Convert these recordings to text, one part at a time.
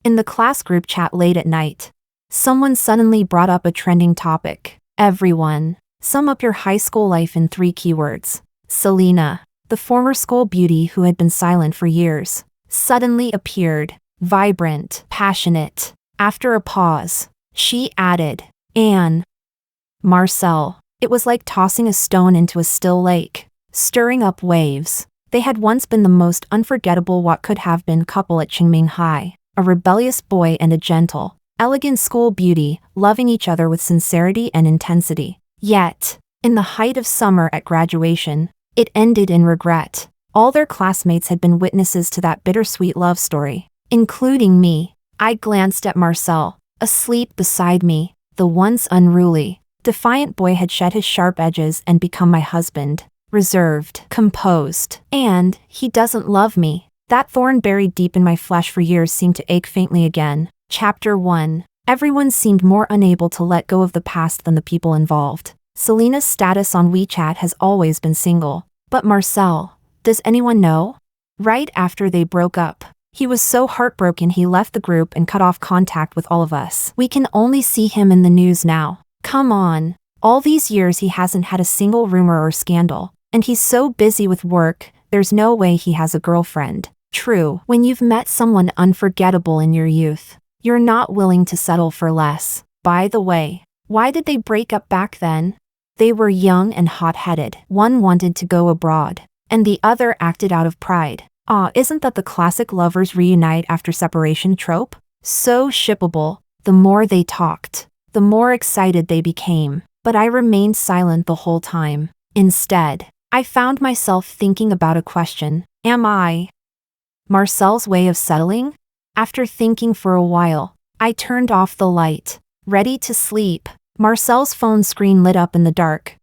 In the class group chat late at night, someone suddenly brought up a trending topic. Everyone, sum up your high school life in 3 keywords. Selena, the former school beauty who had been silent for years, suddenly appeared, vibrant, passionate. After a pause, she added, and Marcel. It was like tossing a stone into a still lake, stirring up waves. They had once been the most unforgettable what could have been couple at Chengming High, a rebellious boy and a gentle, elegant school beauty, loving each other with sincerity and intensity. Yet, in the height of summer at graduation, it ended in regret. All their classmates had been witnesses to that bittersweet love story, including me. I glanced at Marcel, asleep beside me. The once unruly, defiant boy had shed his sharp edges and become my husband. Reserved, composed, and he doesn't love me. That thorn buried deep in my flesh for years seemed to ache faintly again. Chapter 1. Everyone seemed more unable to let go of the past than the people involved. Selena's status on WeChat has always been single. But Marcel, does anyone know? Right after they broke up, he was so heartbroken he left the group and cut off contact with all of us. We can only see him in the news now. Come on. All these years he hasn't had a single rumor or scandal. And he's so busy with work, there's no way he has a girlfriend. True, when you've met someone unforgettable in your youth, you're not willing to settle for less. By the way, why did they break up back then? They were young and hot-headed. One wanted to go abroad, and the other acted out of pride. Isn't that the classic lovers reunite after separation trope? So shippable. The more they talked, the more excited they became. But I remained silent the whole time. Instead, I found myself thinking about a question. Am I Marcel's way of settling? After thinking for a while, I turned off the light, ready to sleep. Marcel's phone screen lit up in the dark.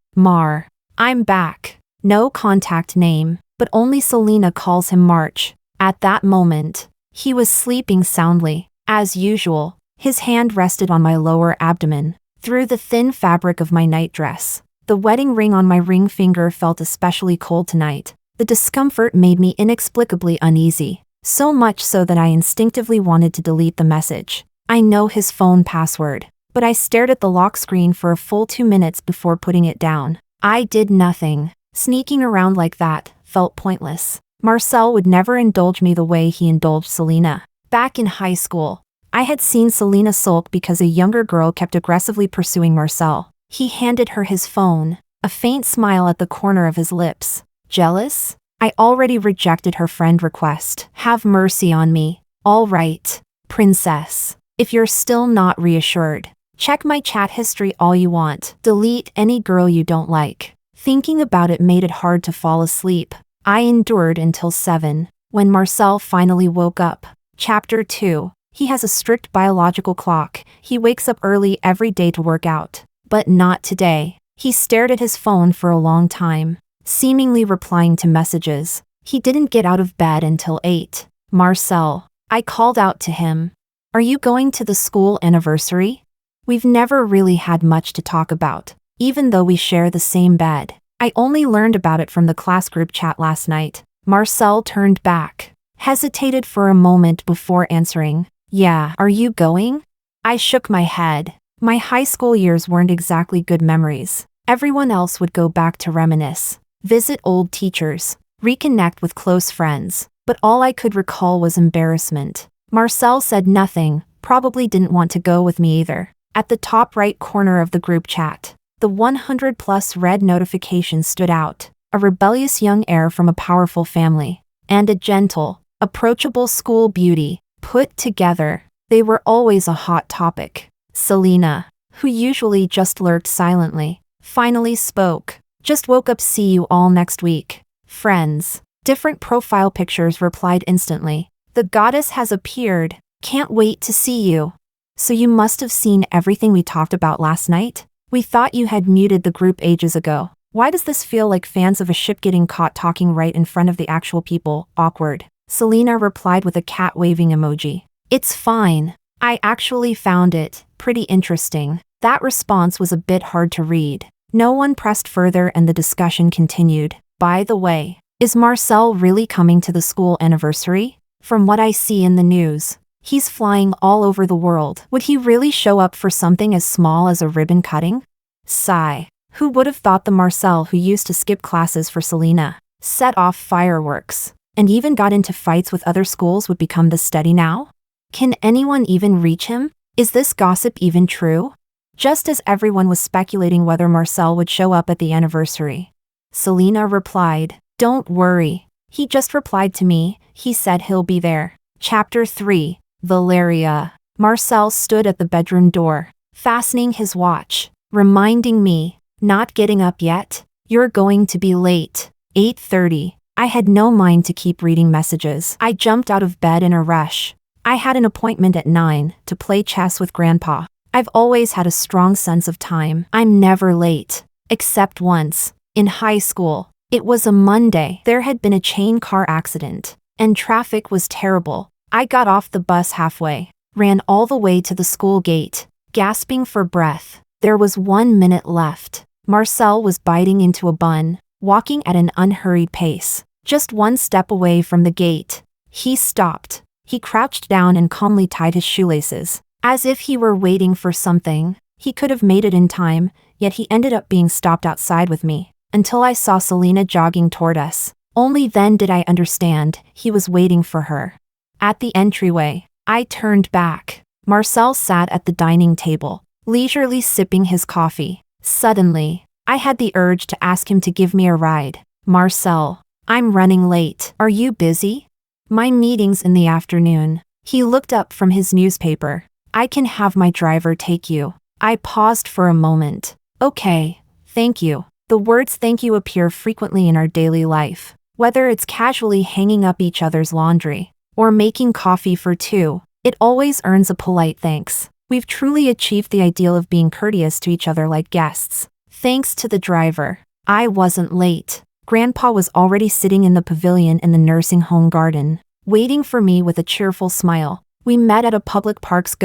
I'm back. No contact name, but only Selena calls him March. At that moment, he was sleeping soundly. As usual, his hand rested on my lower abdomen, through the thin fabric of my nightdress. The wedding ring on my ring finger felt especially cold tonight. The discomfort made me inexplicably uneasy, so much so that I instinctively wanted to delete the message. I know his phone password, but I stared at the lock screen for a full 2 minutes before putting it down. I did nothing. Sneaking around like that felt pointless. Marcel would never indulge me the way he indulged Selena. Back in high school, I had seen Selena sulk because a younger girl kept aggressively pursuing Marcel. He handed her his phone, a faint smile at the corner of his lips. Jealous? I already rejected her friend request. Have mercy on me. All right, princess. If you're still not reassured, check my chat history all you want. Delete any girl you don't like. Thinking about it made it hard to fall asleep. I endured until 7, when Marcel finally woke up. Chapter 2. He has a strict biological clock. He wakes up early every day to work out. But not today. He stared at his phone for a long time, seemingly replying to messages. He didn't get out of bed until 8. Marcel. I called out to him. Are you going to the school anniversary? We've never really had much to talk about, even though we share the same bed. I only learned about it from the class group chat last night. Marcel turned back, hesitated for a moment before answering. Yeah, are you going? I shook my head. My high school years weren't exactly good memories. Everyone else would go back to reminisce, visit old teachers, reconnect with close friends, but all I could recall was embarrassment. Marcel said nothing, probably didn't want to go with me either. At the top right corner of the group chat, the 100+ red notification stood out. A rebellious young heir from a powerful family, and a gentle, approachable school beauty. Put together, they were always a hot topic. Selena, who usually just lurked silently, finally spoke. Just woke up, see you all next week. Friends. Different profile pictures replied instantly. The goddess has appeared. Can't wait to see you. So you must have seen everything we talked about last night? We thought you had muted the group ages ago. Why does this feel like fans of a ship getting caught talking right in front of the actual people? Awkward. Selena replied with a cat waving emoji. It's fine. I actually found it pretty interesting. That response was a bit hard to read. No one pressed further and the discussion continued. By the way, is Marcel really coming to the school anniversary? From what I see in the news, He's flying all over the world. Would he really show up for something as small as a ribbon cutting? Sigh. Who would have thought the Marcel who used to skip classes for Selena, set off fireworks, and even got into fights with other schools would become the steady now? Can anyone even reach him? Is this gossip even true? Just as everyone was speculating whether Marcel would show up at the anniversary, Selena replied, "Don't worry. He just replied to me, he said he'll be there." Chapter 3, Valeria. Marcel stood at the bedroom door, fastening his watch, reminding me, "Not getting up yet? You're going to be late." 8:30. I had no mind to keep reading messages. I jumped out of bed in a rush. I had an appointment at 9 to play chess with Grandpa. I've always had a strong sense of time. I'm never late. Except once. In high school. It was a Monday. There had been a chain car accident, and traffic was terrible. I got off the bus halfway, ran all the way to the school gate, gasping for breath. There was 1 minute left. Marcel was biting into a bun, walking at an unhurried pace, just 1 step away from the gate. He stopped. He crouched down and calmly tied his shoelaces, as if he were waiting for something. He could have made it in time, yet he ended up being stopped outside with me, until I saw Selena jogging toward us. Only then did I understand he was waiting for her. At the entryway, I turned back. Marcel sat at the dining table, leisurely sipping his coffee. Suddenly, I had the urge to ask him to give me a ride. "Marcel, I'm running late. Are you busy?" "My meeting's in the afternoon." He looked up from his newspaper. "I can have my driver take you." I paused for a moment. "Okay, thank you." The words "thank you" appear frequently in our daily life, whether it's casually hanging up each other's laundry or making coffee for two. It always earns a polite thanks. We've truly achieved the ideal of being courteous to each other like guests. Thanks to the driver, I wasn't late. Grandpa was already sitting in the pavilion in the nursing home garden, waiting for me with a cheerful smile. We met at a public park's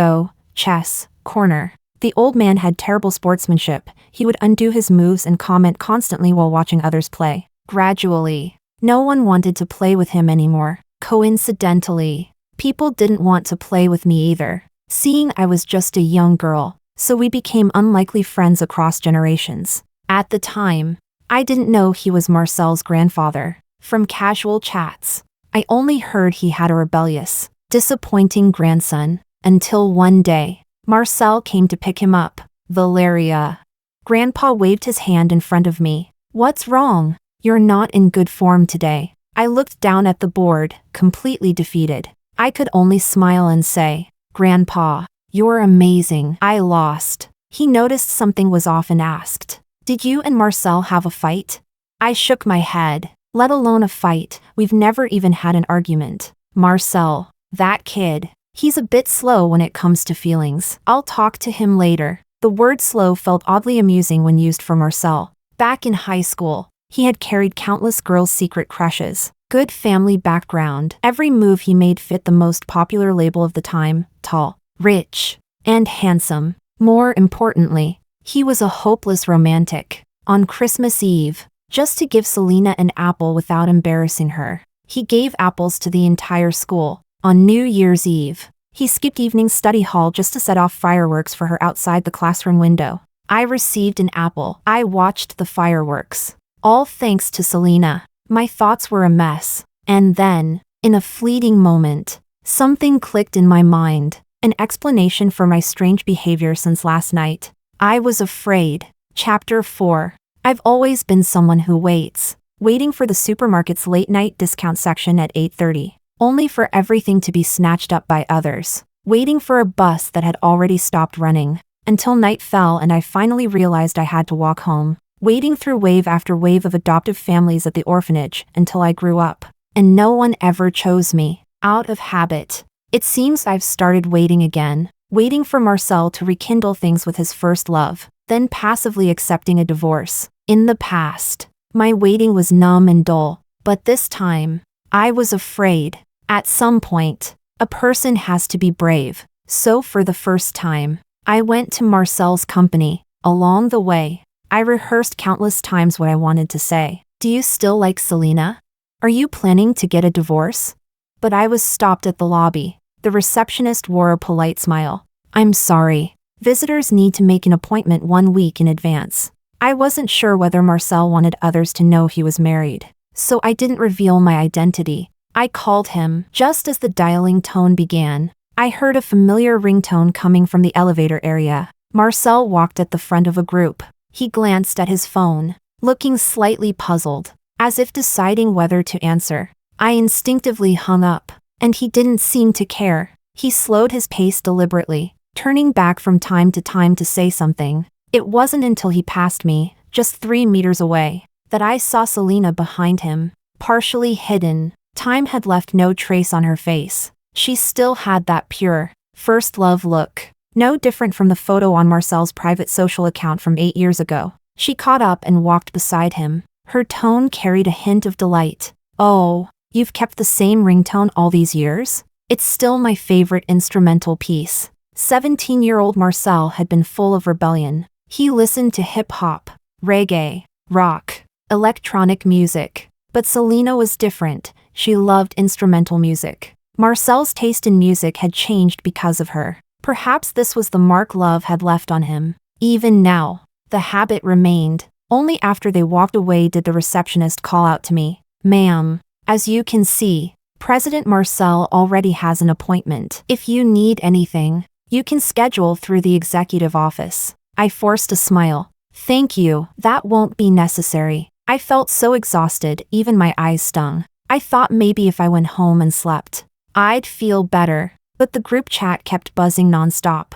chess corner. The old man had terrible sportsmanship. He would undo his moves and comment constantly while watching others play. Gradually, no one wanted to play with him anymore. Coincidentally, people didn't want to play with me either, seeing I was just a young girl, so we became unlikely friends across generations. At the time, I didn't know he was Marcel's grandfather. From casual chats, I only heard he had a rebellious, disappointing grandson, until one day, Marcel came to pick him up. "Valeria." Grandpa waved his hand in front of me. "What's wrong? You're not in good form today." I looked down at the board, completely defeated. I could only smile and say, "Grandpa, you're amazing." I lost. He noticed something was off and asked, "Did you and Marcel have a fight?" I shook my head. "Let alone a fight, we've never even had an argument." "Marcel, that kid, he's a bit slow when it comes to feelings. I'll talk to him later." The word slow felt oddly amusing when used for Marcel. Back in high school, he had carried countless girls' secret crushes. Good family background. Every move he made fit the most popular label of the time: tall, rich, and handsome. More importantly, he was a hopeless romantic. On Christmas Eve, just to give Selena an apple without embarrassing her, he gave apples to the entire school. On New Year's Eve, he skipped evening study hall just to set off fireworks for her outside the classroom window. I received an apple. I watched the fireworks. All thanks to Selena. My thoughts were a mess. And then, in a fleeting moment, something clicked in my mind. An explanation for my strange behavior since last night. I was afraid. Chapter 4. I've always been someone who waits. Waiting for the supermarket's late-night discount section at 8:30. Only for everything to be snatched up by others. Waiting for a bus that had already stopped running. Until night fell and I finally realized I had to walk home. Waiting through wave after wave of adoptive families at the orphanage until I grew up. And no one ever chose me. Out of habit. It seems I've started waiting again. Waiting for Marcel to rekindle things with his first love. Then passively accepting a divorce. In the past, my waiting was numb and dull. But this time, I was afraid. At some point, a person has to be brave. So for the first time, I went to Marcel's company. Along the way, I rehearsed countless times what I wanted to say. "Do you still like Selena? Are you planning to get a divorce?" But I was stopped at the lobby. The receptionist wore a polite smile. I'm sorry. Visitors need to make an appointment 1 week in advance. I wasn't sure whether Marcel wanted others to know he was married, so I didn't reveal my identity. I called him. Just as the dialing tone began, I heard a familiar ringtone coming from the elevator area. Marcel walked at the front of a group. He glanced at his phone, looking slightly puzzled, as if deciding whether to answer. I instinctively hung up, and he didn't seem to care. He slowed his pace deliberately, turning back from time to say something. It wasn't until he passed me, just 3 meters away, that I saw Selena behind him, partially hidden. Time had left no trace on her face. She still had that pure, first love look, no different from the photo on Marcel's private social account from 8 years ago. She caught up and walked beside him. Her tone carried a hint of delight. Oh, you've kept the same ringtone all these years? It's still my favorite instrumental piece. 17-year-old Marcel had been full of rebellion. He listened to hip-hop, reggae, rock, electronic music. But Selena was different. She loved instrumental music. Marcel's taste in music had changed because of her. Perhaps this was the mark love had left on him. Even now, the habit remained. Only after they walked away did the receptionist call out to me. Ma'am, as you can see, President Marcel already has an appointment. If you need anything, you can schedule through the executive office. I forced a smile. Thank you, that won't be necessary. I felt so exhausted, even my eyes stung. I thought maybe if I went home and slept, I'd feel better. But the group chat kept buzzing nonstop.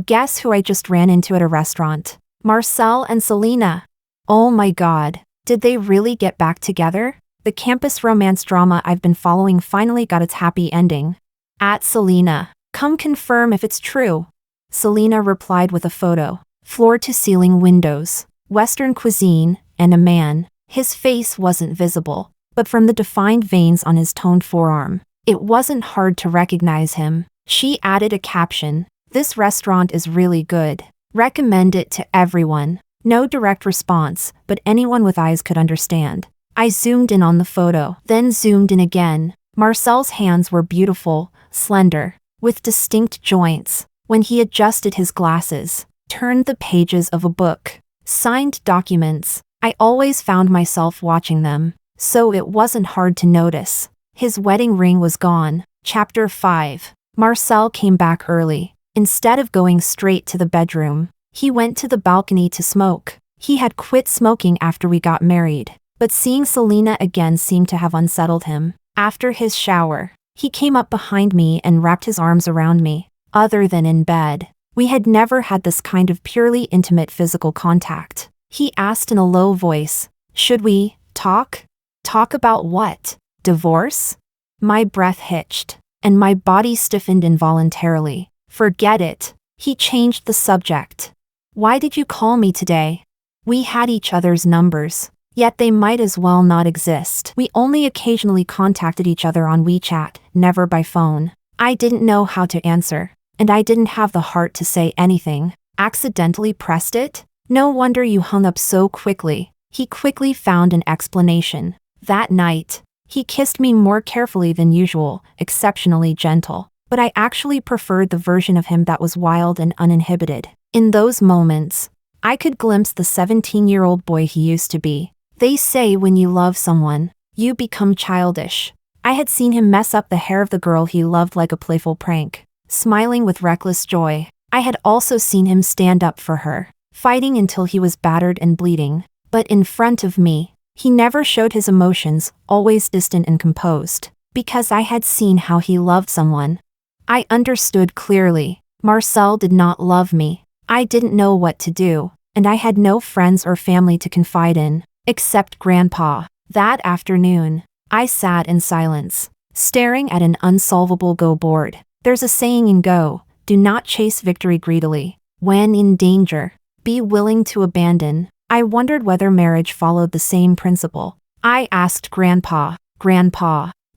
Guess who I just ran into at a restaurant? Marcel and Selena. Oh my god, did they really get back together? The campus romance drama I've been following finally got its happy ending. At Selena, come confirm if it's true. Selena replied with a photo. Floor-to-ceiling windows, Western cuisine, and a man. His face wasn't visible, but from the defined veins on his toned forearm, it wasn't hard to recognize him. She added a caption. This restaurant is really good. Recommend it to everyone. No direct response, but anyone with eyes could understand. I zoomed in on the photo, then zoomed in again. Marcel's hands were beautiful, slender, with distinct joints. When he adjusted his glasses, turned the pages of a book, signed documents, I always found myself watching them, so it wasn't hard to notice. His wedding ring was gone. Chapter 5. Marcel came back early. Instead of going straight to the bedroom, he went to the balcony to smoke. He had quit smoking after we got married, but seeing Selena again seemed to have unsettled him. After his shower, he came up behind me and wrapped his arms around me. Other than in bed, we had never had this kind of purely intimate physical contact. He asked in a low voice, should we talk? Talk about what? Divorce? My breath hitched, and my body stiffened involuntarily. Forget it. He changed the subject. Why did you call me today? We had each other's numbers, yet they might as well not exist. We only occasionally contacted each other on WeChat, never by phone. I didn't know how to answer, and I didn't have the heart to say anything. Accidentally pressed it? No wonder you hung up so quickly. He quickly found an explanation. That night, he kissed me more carefully than usual, exceptionally gentle. But I actually preferred the version of him that was wild and uninhibited. In those moments, I could glimpse the 17-year-old boy he used to be. They say when you love someone, you become childish. I had seen him mess up the hair of the girl he loved like a playful prank, smiling with reckless joy. I had also seen him stand up for her, fighting until he was battered and bleeding. But in front of me, he never showed his emotions, always distant and composed, because I had seen how he loved someone. I understood clearly. Marcel did not love me. I didn't know what to do, and I had no friends or family to confide in, except Grandpa. That afternoon, I sat in silence, staring at an unsolvable Go board. There's a saying in Go, do not chase victory greedily. When in danger, be willing to abandon. I wondered whether marriage followed the same principle. I asked Grandpa,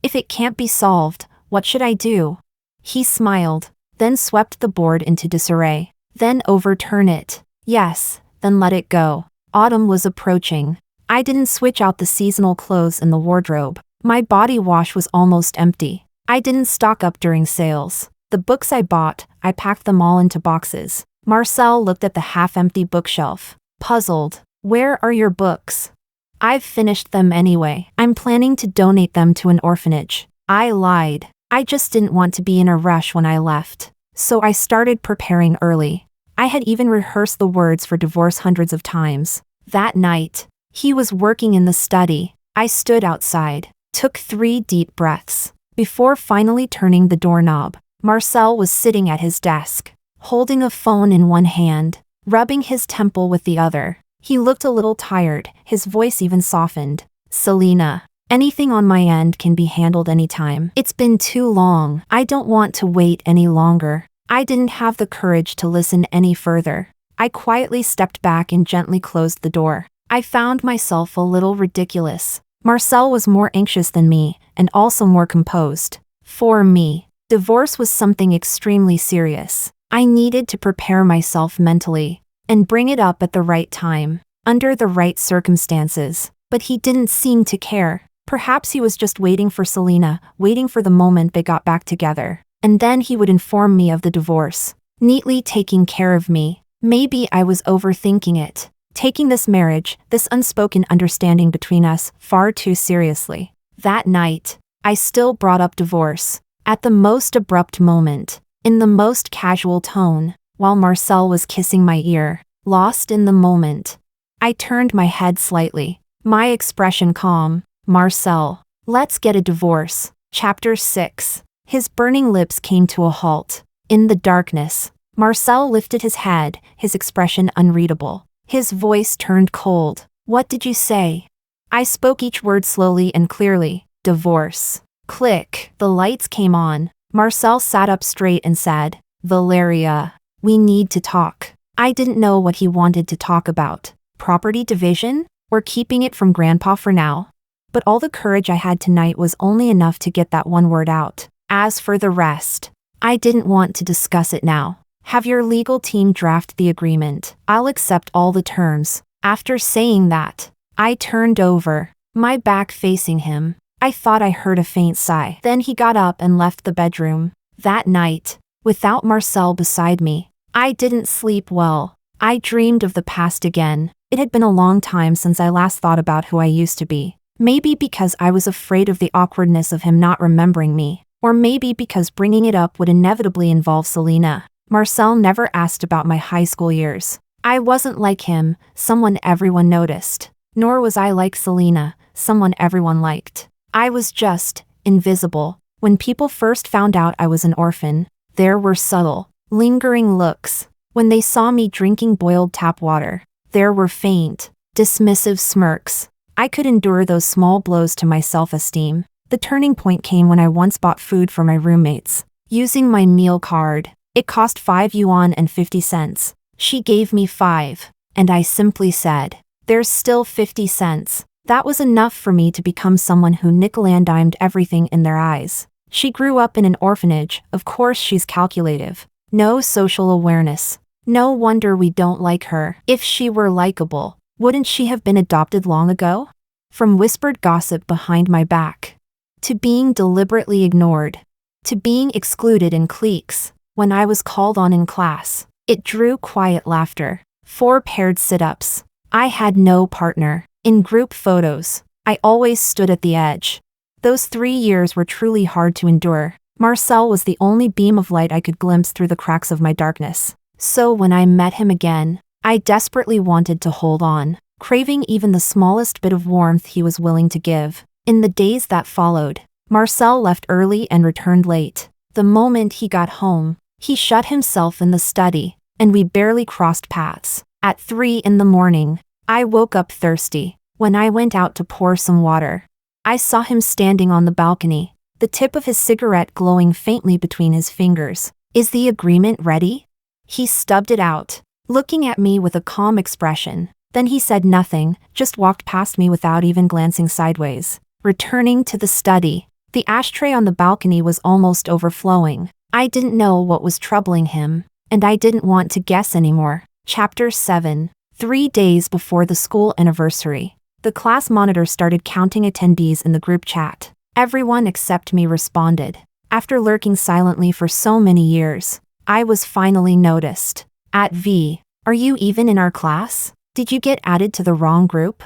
if it can't be solved, what should I do? He smiled, then swept the board into disarray. Then overturn it. Yes, then let it go. Autumn was approaching. I didn't switch out the seasonal clothes in the wardrobe. My body wash was almost empty. I didn't stock up during sales. The books I bought, I packed them all into boxes. Marcel looked at the half-empty bookshelf, puzzled. Where are your books? I've finished them anyway. I'm planning to donate them to an orphanage. I lied. I just didn't want to be in a rush when I left. So I started preparing early. I had even rehearsed the words for divorce hundreds of times. That night, he was working in the study. I stood outside, took 3 deep breaths. Before finally turning the doorknob, Marcel was sitting at his desk, holding a phone in one hand, rubbing his temple with the other. He looked a little tired, his voice even softened. Selena, anything on my end can be handled anytime. It's been too long. I don't want to wait any longer. I didn't have the courage to listen any further. I quietly stepped back and gently closed the door. I found myself a little ridiculous. Marcel was more anxious than me, and also more composed. For me, divorce was something extremely serious. I needed to prepare myself mentally, and bring it up at the right time, under the right circumstances. But he didn't seem to care. Perhaps he was just waiting for Selena, waiting for the moment they got back together. And then he would inform me of the divorce, neatly taking care of me. Maybe I was overthinking it, taking this marriage, this unspoken understanding between us, far too seriously. That night, I still brought up divorce, at the most abrupt moment, in the most casual tone, while Marcel was kissing my ear, lost in the moment. I turned my head slightly, my expression calm. Marcel, let's get a divorce. Chapter 6. His burning lips came to a halt. In the darkness, Marcel lifted his head, his expression unreadable. His voice turned cold. What did you say? I spoke each word slowly and clearly. Divorce. Click. The lights came on. Marcel sat up straight and said, Valeria, we need to talk. I didn't know what he wanted to talk about. Property division? Or keeping it from Grandpa for now? But all the courage I had tonight was only enough to get that one word out. As for the rest, I didn't want to discuss it now. Have your legal team draft the agreement. I'll accept all the terms. After saying that, I turned over, my back facing him. I thought I heard a faint sigh. Then he got up and left the bedroom. That night, without Marcel beside me, I didn't sleep well. I dreamed of the past again. It had been a long time since I last thought about who I used to be. Maybe because I was afraid of the awkwardness of him not remembering me. Or maybe because bringing it up would inevitably involve Selena. Marcel never asked about my high school years. I wasn't like him, someone everyone noticed. Nor was I like Selena, someone everyone liked. I was just invisible. When people first found out I was an orphan, there were subtle, lingering looks. When they saw me drinking boiled tap water, there were faint, dismissive smirks. I could endure those small blows to my self-esteem. The turning point came when I once bought food for my roommates. Using my meal card, it cost 5 yuan and 50 cents. She gave me 5, and I simply said, there's still 50 cents. That was enough for me to become someone who nickel-and-dimed everything in their eyes. She grew up in an orphanage, of course she's calculative. No social awareness. No wonder we don't like her. If she were likable, wouldn't she have been adopted long ago? From whispered gossip behind my back, to being deliberately ignored, to being excluded in cliques, when I was called on in class, it drew quiet laughter. 4 paired sit-ups. I had no partner. In group photos, I always stood at the edge. Those 3 years were truly hard to endure. Marcel was the only beam of light I could glimpse through the cracks of my darkness. So when I met him again, I desperately wanted to hold on, craving even the smallest bit of warmth he was willing to give. In the days that followed, Marcel left early and returned late. The moment he got home, he shut himself in the study, and we barely crossed paths. At 3 in the morning, I woke up thirsty. When I went out to pour some water, I saw him standing on the balcony, the tip of his cigarette glowing faintly between his fingers. Is the agreement ready? He stubbed it out, looking at me with a calm expression. Then he said nothing, just walked past me without even glancing sideways. Returning to the study, the ashtray on the balcony was almost overflowing. I didn't know what was troubling him, and I didn't want to guess anymore. Chapter 7. 3 days before the school anniversary, the class monitor started counting attendees in the group chat. Everyone except me responded. After lurking silently for so many years, I was finally noticed. At V, are you even in our class? Did you get added to the wrong group?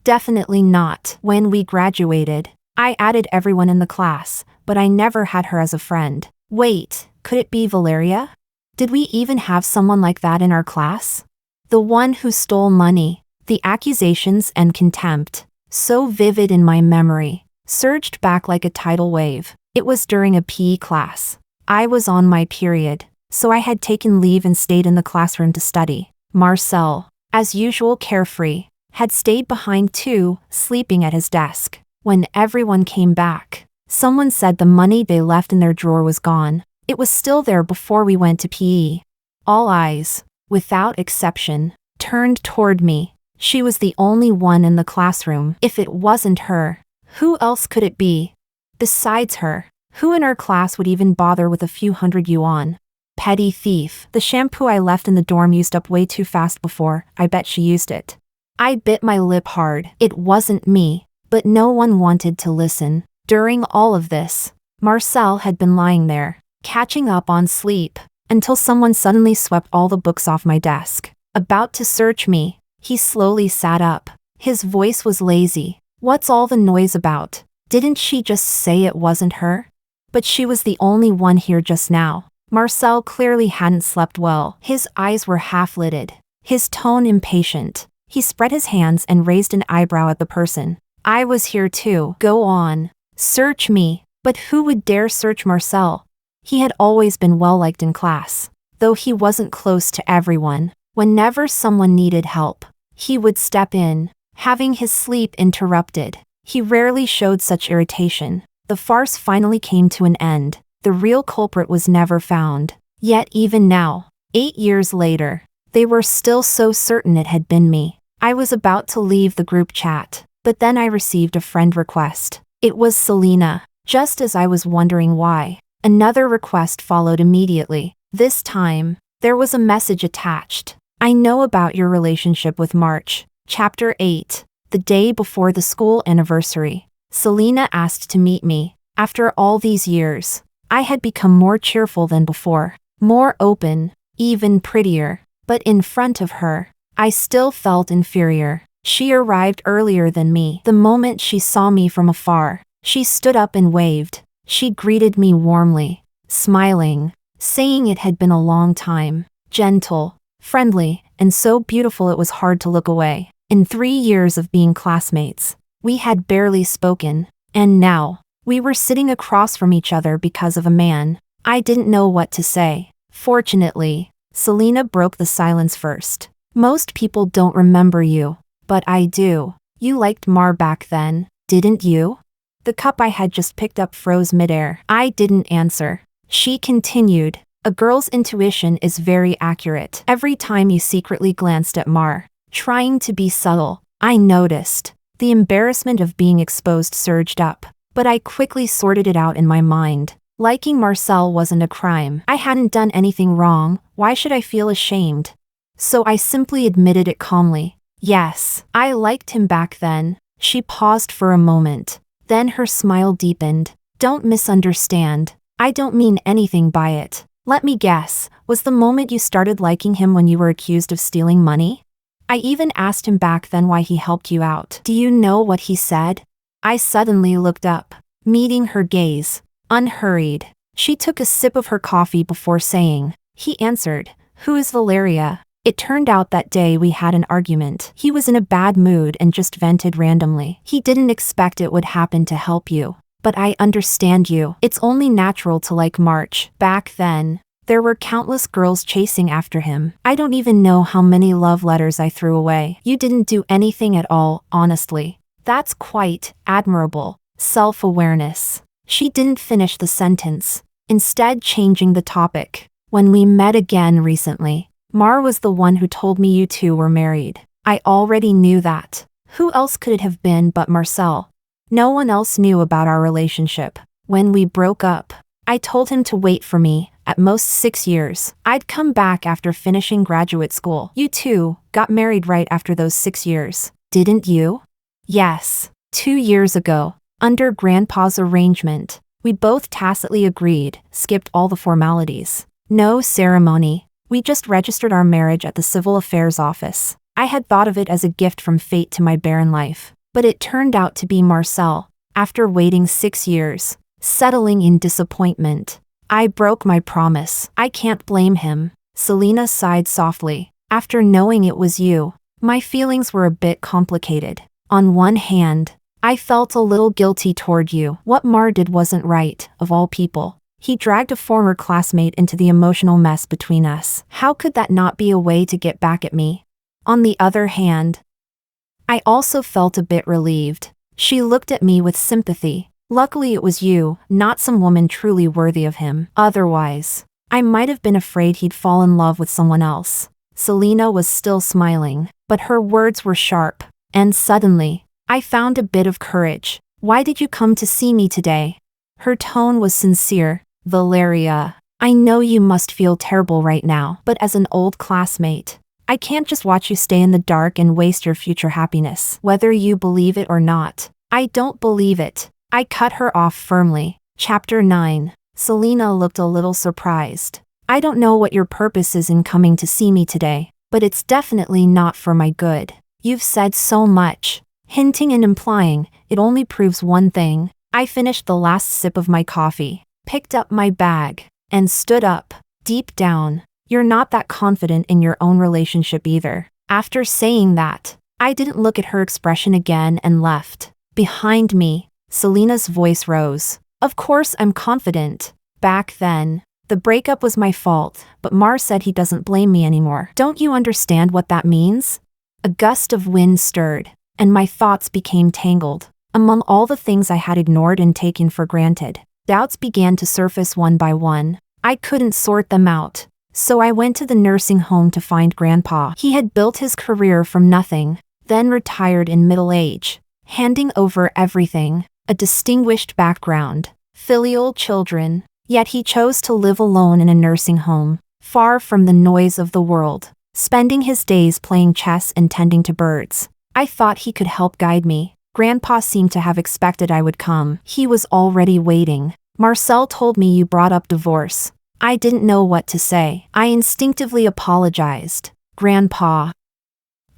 Definitely not. When we graduated, I added everyone in the class, but I never had her as a friend. Wait, could it be Valeria? Did we even have someone like that in our class? The one who stole money. The accusations and contempt, so vivid in my memory, surged back like a tidal wave. It was during a PE class. I was on my period, so I had taken leave and stayed in the classroom to study. Marcel, as usual carefree, had stayed behind too, sleeping at his desk. When everyone came back, someone said the money they left in their drawer was gone. It was still there before we went to PE. All eyes, without exception, turned toward me. She was the only one in the classroom. If it wasn't her, who else could it be? Besides her, who in our class would even bother with a few hundred yuan? Petty thief. The shampoo I left in the dorm used up way too fast before. I bet she used it. I bit my lip hard. It wasn't me, but no one wanted to listen. During all of this, Marcel had been lying there, catching up on sleep, until someone suddenly swept all the books off my desk. About to search me, he slowly sat up. His voice was lazy. What's all the noise about? Didn't she just say it wasn't her? But she was the only one here just now. Marcel clearly hadn't slept well. His eyes were half-lidded, his tone impatient. He spread his hands and raised an eyebrow at the person. I was here too. Go on. Search me. But who would dare search Marcel? He had always been well-liked in class, though he wasn't close to everyone. Whenever someone needed help, he would step in, having his sleep interrupted. He rarely showed such irritation. The farce finally came to an end. The real culprit was never found. Yet even now, 8 years later, they were still so certain it had been me. I was about to leave the group chat, but then I received a friend request. It was Selena. Just as I was wondering why, another request followed immediately. This time, there was a message attached. I know about your relationship with March. Chapter 8. The day before the school anniversary, Selena asked to meet me. After all these years, I had become more cheerful than before, more open, even prettier. But in front of her, I still felt inferior. She arrived earlier than me. The moment she saw me from afar, she stood up and waved. She greeted me warmly, smiling, saying it had been a long time. Gentle, friendly, and so beautiful it was hard to look away. In 3 years of being classmates, we had barely spoken, and now, we were sitting across from each other because of a man. I didn't know what to say. Fortunately, Selena broke the silence first. Most people don't remember you, but I do. You liked Mar back then, didn't you? The cup I had just picked up froze midair. I didn't answer. She continued. A girl's intuition is very accurate. Every time you secretly glanced at Mar, trying to be subtle, I noticed. The embarrassment of being exposed surged up, but I quickly sorted it out in my mind. Liking Marcel wasn't a crime. I hadn't done anything wrong. Why should I feel ashamed? So I simply admitted it calmly. Yes, I liked him back then. She paused for a moment. Then her smile deepened. Don't misunderstand. I don't mean anything by it. Let me guess, was the moment you started liking him when you were accused of stealing money? I even asked him back then why he helped you out. Do you know what he said? I suddenly looked up, meeting her gaze, unhurried. She took a sip of her coffee before saying, he answered, who is Valeria? It turned out that day we had an argument. He was in a bad mood and just vented randomly. He didn't expect it would happen to help you. But I understand you. It's only natural to like March. Back then, there were countless girls chasing after him. I don't even know how many love letters I threw away. You didn't do anything at all, honestly. That's quite admirable. Self-awareness. She didn't finish the sentence, instead changing the topic. When we met again recently, Mar was the one who told me you two were married. I already knew that. Who else could it have been but Marcel? No one else knew about our relationship. When we broke up, I told him to wait for me, at most 6 years. I'd come back after finishing graduate school. You two got married right after those 6 years, didn't you? Yes, 2 years ago, under Grandpa's arrangement. We both tacitly agreed, skipped all the formalities. No ceremony. We just registered our marriage at the Civil Affairs Office. I had thought of it as a gift from fate to my barren life. But it turned out to be Marcel. After waiting 6 years, settling in disappointment, I broke my promise. I can't blame him. Selena sighed softly. After knowing it was you, my feelings were a bit complicated. On one hand, I felt a little guilty toward you. What Mar did wasn't right, of all people. He dragged a former classmate into the emotional mess between us. How could that not be a way to get back at me? On the other hand, I also felt a bit relieved. She looked at me with sympathy. Luckily it was you, not some woman truly worthy of him. Otherwise, I might have been afraid he'd fall in love with someone else. Selena was still smiling, but her words were sharp. And suddenly, I found a bit of courage. Why did you come to see me today? Her tone was sincere. Valeria, I know you must feel terrible right now, but as an old classmate, I can't just watch you stay in the dark and waste your future happiness. Whether you believe it or not, I don't believe it. I cut her off firmly. Chapter 9. Selena looked a little surprised. I don't know what your purpose is in coming to see me today, but it's definitely not for my good. You've said so much, hinting and implying. It only proves one thing. I finished the last sip of my coffee, picked up my bag, and stood up. Deep down, you're not that confident in your own relationship either. After saying that, I didn't look at her expression again and left. Behind me, Selena's voice rose. Of course I'm confident. Back then, the breakup was my fault, but Mar said he doesn't blame me anymore. Don't you understand what that means? A gust of wind stirred, and my thoughts became tangled. Among all the things I had ignored and taken for granted, doubts began to surface one by one. I couldn't sort them out, so I went to the nursing home to find Grandpa. He had built his career from nothing, then retired in middle age, handing over everything, a distinguished background, filial children, yet he chose to live alone in a nursing home, far from the noise of the world, spending his days playing chess and tending to birds. I thought he could help guide me. Grandpa seemed to have expected I would come. He was already waiting. Marcel told me you brought up divorce. I didn't know what to say. I instinctively apologized. Grandpa.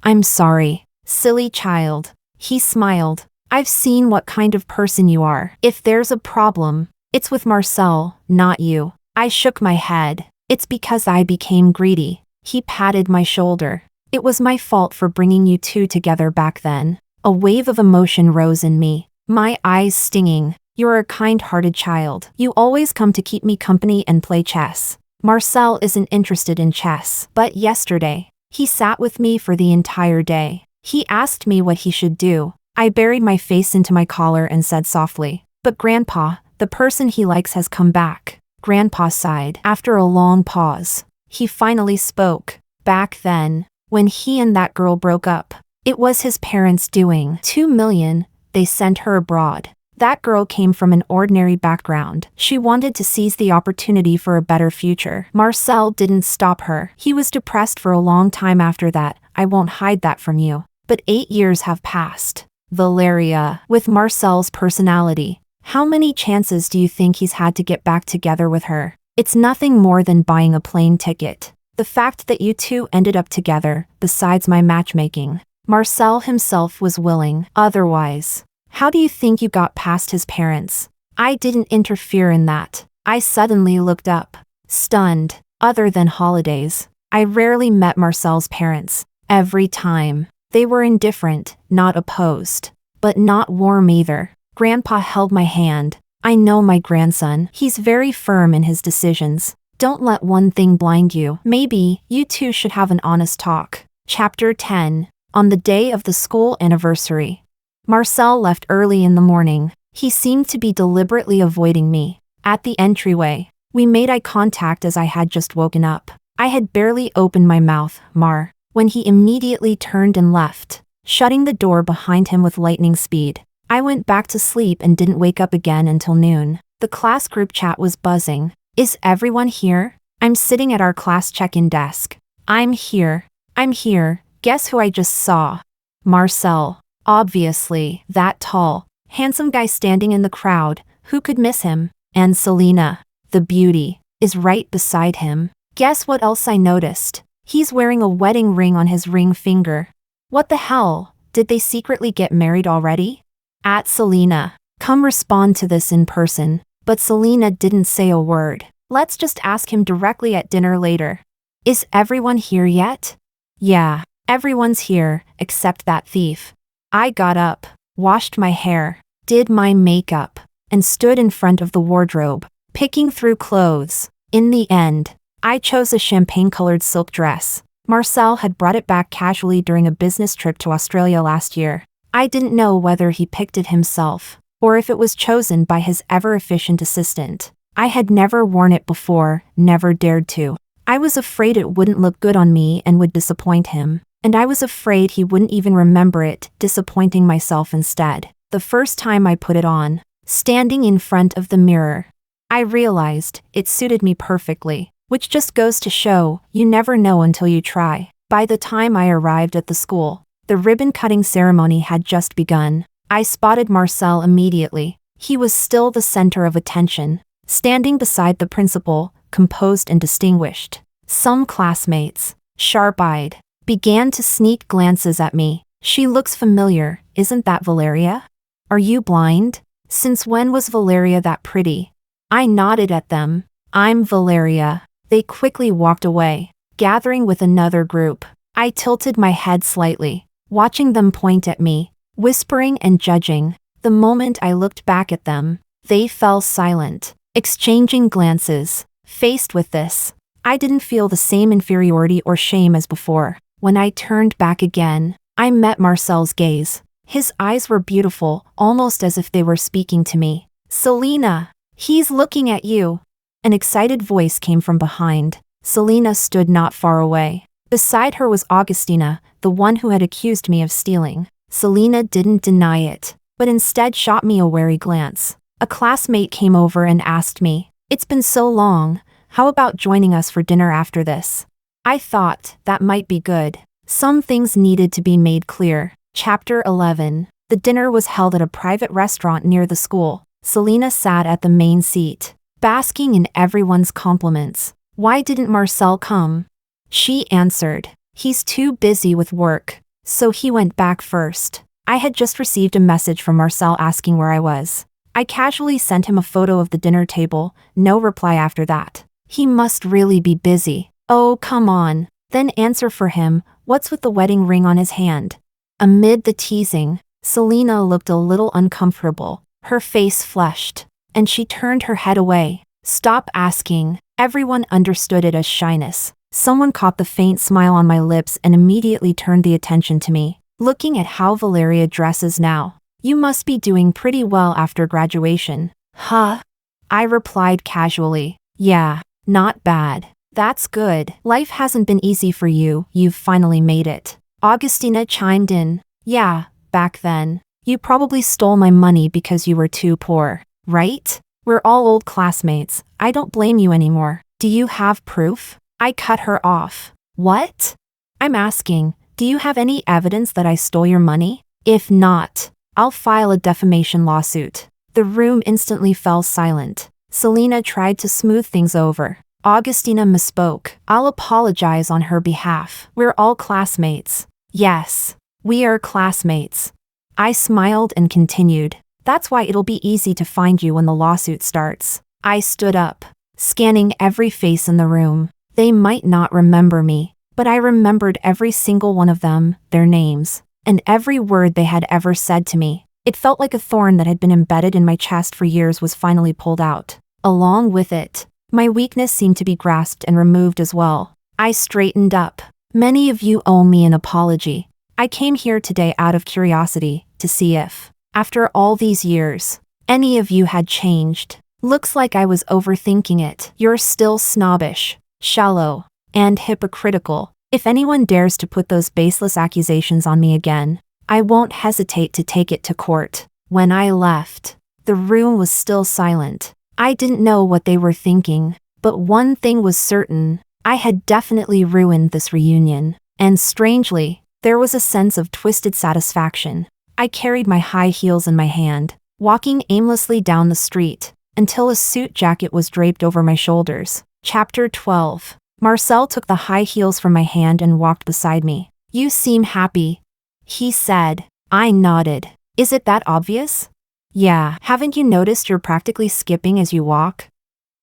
I'm sorry. Silly child. He smiled. I've seen what kind of person you are. If there's a problem, it's with Marcel, not you. I shook my head. It's because I became greedy. He patted my shoulder. It was my fault for bringing you two together back then. A wave of emotion rose in me, my eyes stinging. You're a kind-hearted child. You always come to keep me company and play chess. Marcel isn't interested in chess, but yesterday, he sat with me for the entire day. He asked me what he should do. I buried my face into my collar and said softly, "But Grandpa, the person he likes has come back." Grandpa sighed. After a long pause, he finally spoke. Back then, when he and that girl broke up, it was his parents' doing. $2 million, they sent her abroad. That girl came from an ordinary background. She wanted to seize the opportunity for a better future. Marcel didn't stop her. He was depressed for a long time after that. I won't hide that from you. But 8 years have passed. Valeria, with Marcel's personality, how many chances do you think he's had to get back together with her? It's nothing more than buying a plane ticket. The fact that you two ended up together, besides my matchmaking, Marcel himself was willing. Otherwise, how do you think you got past his parents? I didn't interfere in that. I suddenly looked up, stunned. Other than holidays, I rarely met Marcel's parents. Every time, they were indifferent, not opposed, but not warm either. Grandpa held my hand. I know my grandson. He's very firm in his decisions. Don't let one thing blind you. Maybe you two should have an honest talk. Chapter 10. On the day of the school anniversary, Marcel left early in the morning. He seemed to be deliberately avoiding me. At the entryway, we made eye contact as I had just woken up. I had barely opened my mouth, Mar, when he immediately turned and left, shutting the door behind him with lightning speed. I went back to sleep and didn't wake up again until noon. The class group chat was buzzing. Is everyone here? I'm sitting at our class check-in desk. I'm here. Guess who I just saw? Marcel. Obviously, that tall, handsome guy standing in the crowd. Who could miss him? And Selena, the beauty, is right beside him. Guess what else I noticed? He's wearing a wedding ring on his ring finger. What the hell? Did they secretly get married already? At Selena, come respond to this in person. But Selena didn't say a word. Let's just ask him directly at dinner later. Is everyone here yet? Yeah, everyone's here, except that thief. I got up, washed my hair, did my makeup, and stood in front of the wardrobe, picking through clothes. In the end, I chose a champagne-colored silk dress. Marcel had brought it back casually during a business trip to Australia last year. I didn't know whether he picked it himself, or if it was chosen by his ever-efficient assistant. I had never worn it before, never dared to. I was afraid it wouldn't look good on me and would disappoint him. And I was afraid he wouldn't even remember it, disappointing myself instead. The first time I put it on, standing in front of the mirror, I realized it suited me perfectly, which just goes to show, you never know until you try. By the time I arrived at the school, the ribbon-cutting ceremony had just begun. I spotted Marcel immediately. He was still the center of attention, standing beside the principal, composed and distinguished. Some classmates, sharp-eyed, began to sneak glances at me. She looks familiar, isn't that Valeria? Are you blind? Since when was Valeria that pretty? I nodded at them. I'm Valeria. They quickly walked away, gathering with another group. I tilted my head slightly, watching them point at me, whispering and judging. The moment I looked back at them, they fell silent, exchanging glances. Faced with this, I didn't feel the same inferiority or shame as before. When I turned back again, I met Marcel's gaze. His eyes were beautiful, almost as if they were speaking to me. Selena, he's looking at you. An excited voice came from behind. Selena stood not far away. Beside her was Augustina, the one who had accused me of stealing. Selena didn't deny it, but instead shot me a wary glance. A classmate came over and asked me, "It's been so long, how about joining us for dinner after this?" I thought that might be good. Some things needed to be made clear. Chapter 11. The dinner was held at a private restaurant near the school. Selena sat at the main seat, basking in everyone's compliments. Why didn't Marcel come? She answered, "He's too busy with work, so he went back first." I had just received a message from Marcel asking where I was. I casually sent him a photo of the dinner table, no reply after that. He must really be busy. Oh, come on. Then answer for him, what's with the wedding ring on his hand? Amid the teasing, Selena looked a little uncomfortable. Her face flushed, and she turned her head away. Stop asking. Everyone understood it as shyness. Someone caught the faint smile on my lips and immediately turned the attention to me. Looking at how Valeria dresses now, you must be doing pretty well after graduation. Huh? I replied casually. Yeah, not bad. That's good. Life hasn't been easy for you, you've finally made it. Augustina chimed in. Yeah, back then. You probably stole my money because you were too poor, right? We're all old classmates. I don't blame you anymore. Do you have proof? I cut her off. What? I'm asking, do you have any evidence that I stole your money? If not, I'll file a defamation lawsuit. The room instantly fell silent. Selena tried to smooth things over. Augustina misspoke. I'll apologize on her behalf. We're all classmates. Yes, we are classmates. I smiled and continued. That's why it'll be easy to find you when the lawsuit starts. I stood up, scanning every face in the room. They might not remember me, but I remembered every single one of them, their names, and every word they had ever said to me. It felt like a thorn that had been embedded in my chest for years was finally pulled out. Along with it, my weakness seemed to be grasped and removed as well. I straightened up. Many of you owe me an apology. I came here today out of curiosity, to see if, after all these years, any of you had changed. Looks like I was overthinking it. You're still snobbish, shallow, and hypocritical. If anyone dares to put those baseless accusations on me again, I won't hesitate to take it to court. When I left, the room was still silent. I didn't know what they were thinking, but one thing was certain. I had definitely ruined this reunion. And strangely, there was a sense of twisted satisfaction. I carried my high heels in my hand, walking aimlessly down the street, until a suit jacket was draped over my shoulders. Chapter 12. Marcel took the high heels from my hand and walked beside me. "You seem happy," he said. I nodded. "Is it that obvious?" "Yeah, haven't you noticed you're practically skipping as you walk?"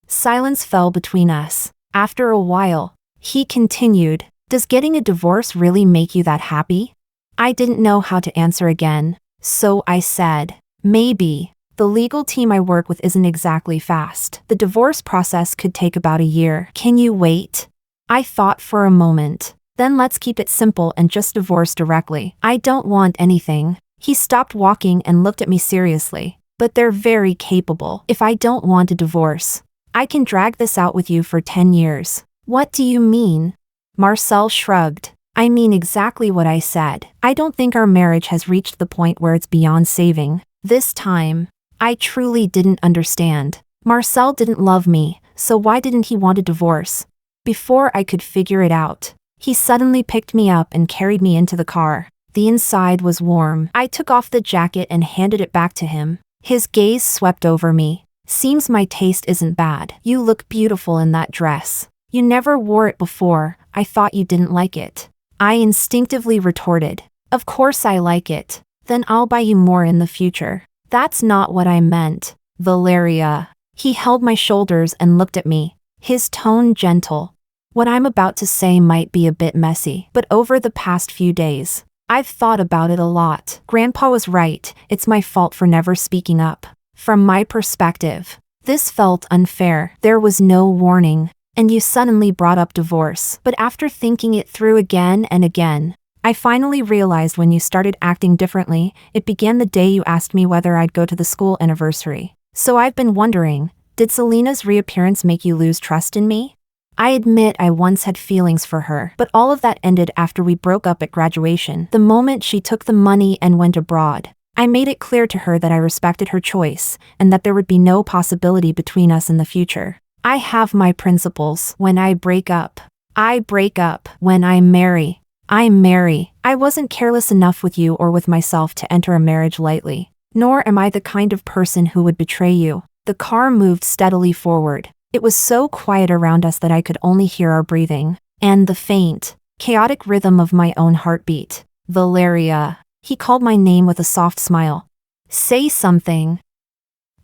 Silence fell between us. After a while, he continued, "Does getting a divorce really make you that happy?" I didn't know how to answer again, so I said, "Maybe. The legal team I work with isn't exactly fast. The divorce process could take about a year. Can you wait?" I thought for a moment. "Then let's keep it simple and just divorce directly. I don't want anything." He stopped walking and looked at me seriously. "But they're very capable. If I don't want a divorce, I can drag this out with you for 10 years. "What do you mean?" Marcel shrugged. "I mean exactly what I said. I don't think our marriage has reached the point where it's beyond saving." This time, I truly didn't understand. Marcel didn't love me, so why didn't he want a divorce? Before I could figure it out, he suddenly picked me up and carried me into the car. The inside was warm. I took off the jacket and handed it back to him. His gaze swept over me. "Seems my taste isn't bad. You look beautiful in that dress. You never wore it before. I thought you didn't like it." I instinctively retorted, "Of course I like it. Then I'll buy you more in the future." "That's not what I meant, Valeria." He held my shoulders and looked at me, his tone gentle. "What I'm about to say might be a bit messy, but over the past few days, I've thought about it a lot. Grandpa was right, it's my fault for never speaking up. From my perspective, this felt unfair. There was no warning, and you suddenly brought up divorce. But after thinking it through again and again, I finally realized when you started acting differently, it began the day you asked me whether I'd go to the school anniversary. So I've been wondering, did Selena's reappearance make you lose trust in me? I admit I once had feelings for her, but all of that ended after we broke up at graduation. The moment she took the money and went abroad, I made it clear to her that I respected her choice, and that there would be no possibility between us in the future. I have my principles. When I break up, I break up. When I marry, I marry. I wasn't careless enough with you or with myself to enter a marriage lightly. Nor am I the kind of person who would betray you. The car moved steadily forward. It was so quiet around us that I could only hear our breathing, and the faint, chaotic rhythm of my own heartbeat. "Valeria." He called my name with a soft smile. "Say something."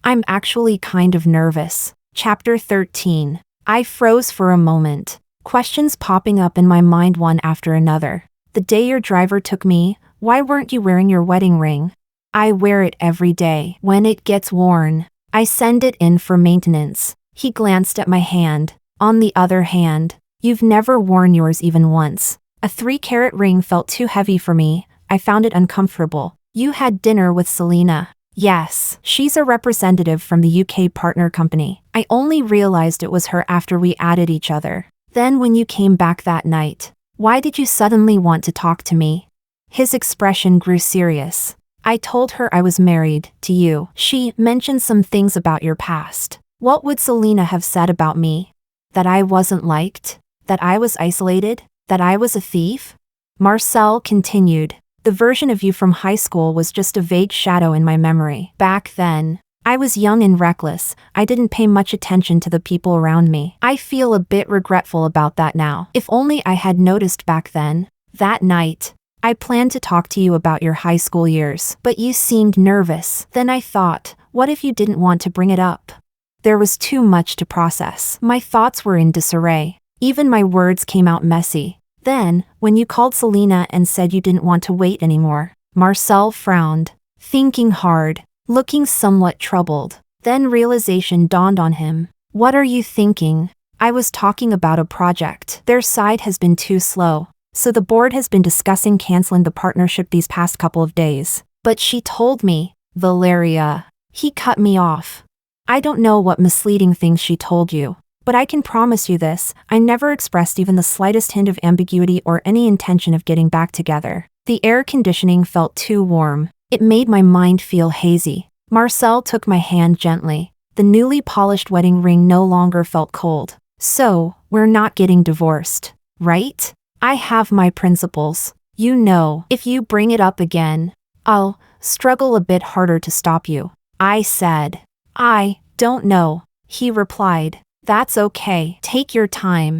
"I'm actually kind of nervous." Chapter 13. I froze for a moment, questions popping up in my mind one after another. "The day your driver took me, why weren't you wearing your wedding ring?" "I wear it every day. When it gets worn, I send it in for maintenance." He glanced at my hand. "On the other hand, you've never worn yours even once." A 3-carat ring felt too heavy for me. I found it uncomfortable. "You had dinner with Selena." "Yes, she's a representative from the UK partner company. I only realized it was her after we added each other." "Then when you came back that night, why did you suddenly want to talk to me?" His expression grew serious. "I told her I was married to you. She mentioned some things about your past." "What would Selena have said about me? That I wasn't liked? That I was isolated? That I was a thief?" Marcel continued, "The version of you from high school was just a vague shadow in my memory. Back then, I was young and reckless. I didn't pay much attention to the people around me. I feel a bit regretful about that now. If only I had noticed back then." That night, I planned to talk to you about your high school years, but you seemed nervous. Then I thought, what if you didn't want to bring it up? There was too much to process. My thoughts were in disarray. Even my words came out messy. Then, when you called Selena and said you didn't want to wait anymore, Marcel frowned, thinking hard, looking somewhat troubled. Then realization dawned on him. "What are you thinking?" "I was talking about a project. Their side has been too slow, so the board has been discussing canceling the partnership these past couple of days." "But she told me." "Valeria." He cut me off. "I don't know what misleading things she told you, but I can promise you this, I never expressed even the slightest hint of ambiguity or any intention of getting back together." The air conditioning felt too warm. It made my mind feel hazy. Marcel took my hand gently. The newly polished wedding ring no longer felt cold. "So, we're not getting divorced, right? I have my principles. You know, if you bring it up again, I'll struggle a bit harder to stop you." I said, "I Don't know, he replied. That's okay. Take your time.